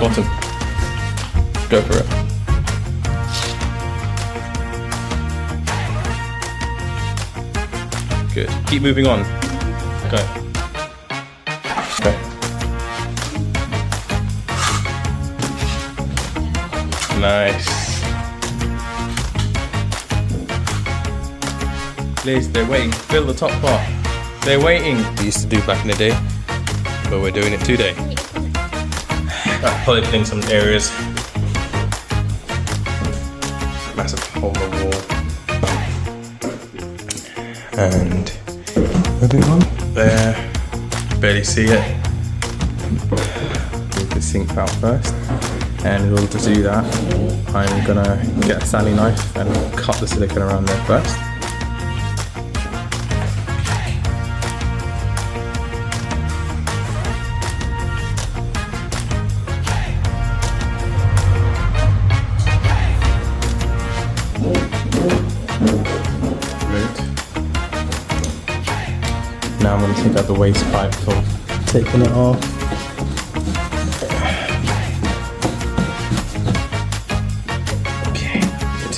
bottom. Go for it. Good. Keep moving on. Go. Okay. Nice. Liz, they're waiting. Fill the top part. They're waiting. We used to do back in the day, but we're doing it today. Polishing some areas. Massive hole in the wall. And moving on. There. Barely see it. Move the sink out first. And in order to do that, I'm gonna get a Sally knife and cut the silicone around there first. Now I'm going to take out the waste pipe from taking it off. Okay, good.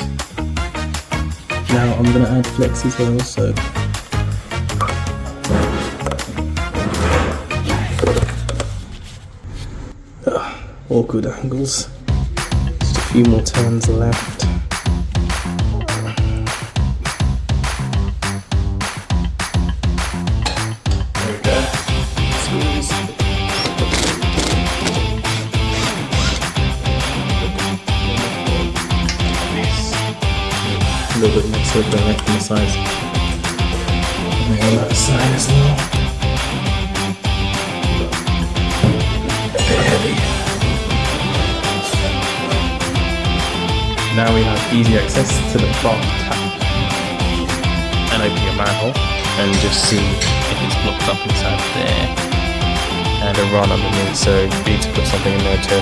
Now I'm going to add flex as well, so awkward angles. Just a few more turns left. A little bit more circular length on the sides. And then on that side as well. A bit heavy. Now we have easy access to the bath tap. And open your manhole and just see if it's blocked up inside there. And a run underneath, so you need to put something in there too.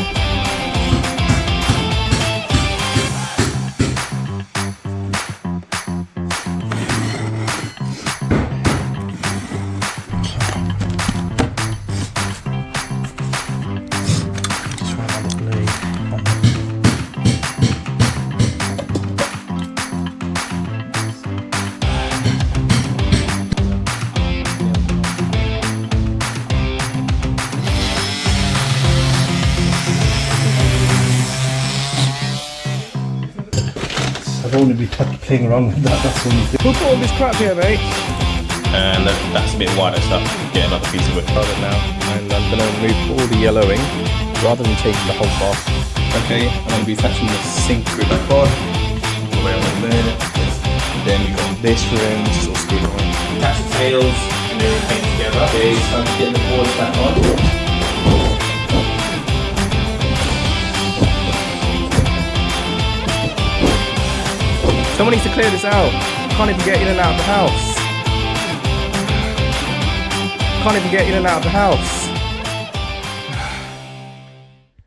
I've only been playing around with that, that's all you do. Who put all this crap here, mate? And that's a bit wider stuff. Get another piece of wood rather now. And I'm going to remove all the yellowing rather than taking the whole bath. Okay, I'm going to be attaching the sink with the pod all the way along there. Then we've got this room, which is all screwed on. Attach the tails and everything together. Okay, it's time to get the boards back on. Someone needs to clear this out. Can't even get in and out of the house. Can't even get in and out of the house.